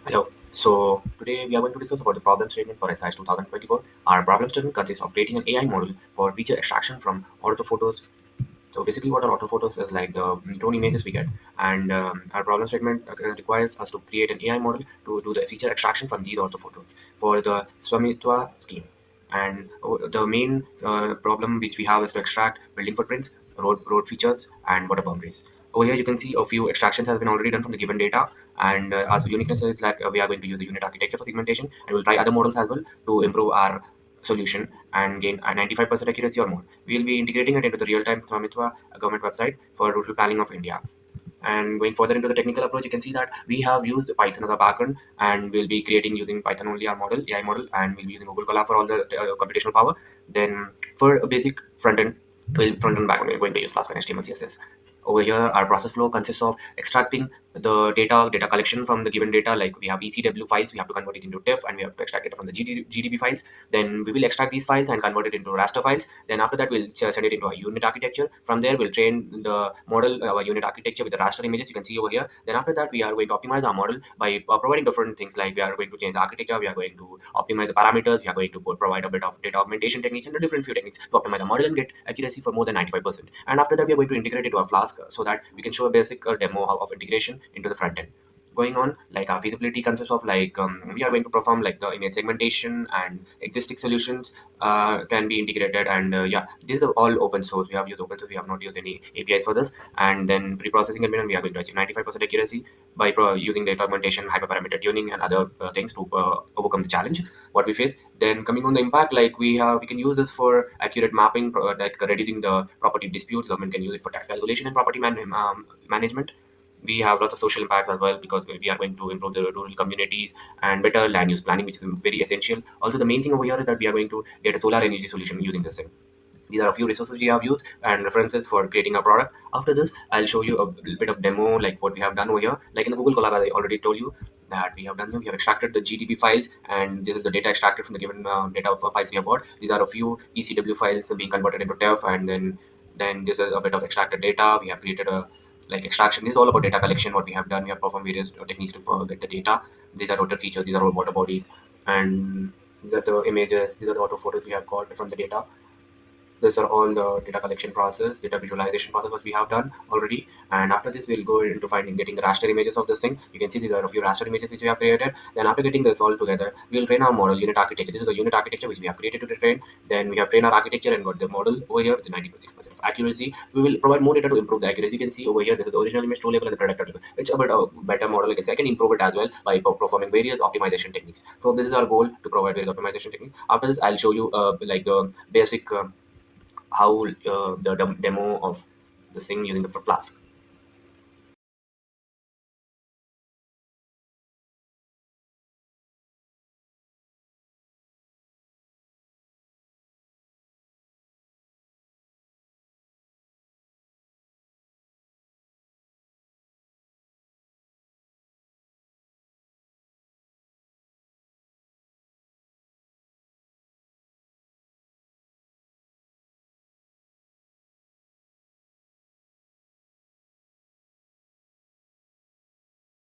Hello. So today we are going to discuss about the problem statement for SIS 2024. Our problem statement consists of creating an AI model for feature extraction from orthophotos. So basically, what are orthophotos is like the drone images we get, and our problem statement requires us to create an AI model to do the feature extraction from these orthophotos for the SVAMITVA scheme. And the main problem which we have is to extract building footprints, road features, and water boundaries. Over here, you can see a few extractions has been already done from the given data, and as uniqueness is that we are going to use the unit architecture for segmentation, and we'll try other models as well to improve our solution and gain a 95% accuracy or more. We will be integrating it into the real-time Swamitwa government website for rural planning of India. And going further into the technical approach, you can see that we have used Python as a backend, and we'll be creating using Python only our model, AI model, and we'll be using Google Colab for all the computational power. Then for a basic front end, front and back end, we're going to use Flask and HTML, CSS. Over here, our process flow consists of extracting the data collection from the given data. Like we have ECW files, we have to convert it into TIFF, and we have to extract it from the GDB files. Then we will extract these files and convert it into raster files. Then after that, we'll send it into a unit architecture. From there, we'll train the model, our unit architecture with the raster images you can see over here. Then after that, we are going to optimize our model by providing different things, like we are going to change the architecture, we are going to optimize the parameters, we are going to provide a bit of data augmentation techniques and a different few techniques to optimize the model and get accuracy for more than 95%. And after that, we are going to integrate it to a Flask so that we can show a basic demo of integration into the front end. Going on, like our feasibility consists of like we are going to perform like the image segmentation, and existing solutions can be integrated. And yeah, these are all open source. We have used open source, we have not used any APIs for this. And then pre-processing element, we are going to achieve 95% accuracy by using data augmentation, hyperparameter tuning, and other things to overcome the challenge what we face. Then coming on the impact, like we can use this for accurate mapping, like reducing the property disputes. Government can use it for tax calculation and property management. We have lots of social impacts as well, because we are going to improve the rural communities and better land use planning, which is very essential. Also, the main thing over here is that we are going to get a solar energy solution using this thing. These are a few resources we have used and references for creating a product. After this, I'll show you a little bit of demo, like what we have done over here. Like in the Google Colab, as I already told you that we have done here, we have extracted the GDB files, and this is the data extracted from the given data files we have got. These are a few ECW files being converted into TEF, and then this is a bit of extracted data. We have created a like extraction. This is all about data collection. What we have done, we have performed various techniques to get the data. These are rotor features. These are all water bodies, and these are the images. These are the auto photos we have got from the data. These are all the data collection process, data visualization process what we have done already. And after this, we'll go into finding getting the raster images of this thing. You can see these are a few raster images which we have created. Then after getting this all together, we'll train our model unit architecture. This is a unit architecture which we have created to train. Then we have trained our architecture and got the model over here with the 96% of accuracy. We will provide more data to improve the accuracy. You can see over here, this is the original image true label and the predictor label. It's a bit of better model. I can improve it as well by performing various optimization techniques. So this is our goal, to provide various optimization techniques. After this, I'll show you like the basic how the demo of the thing using the Flask.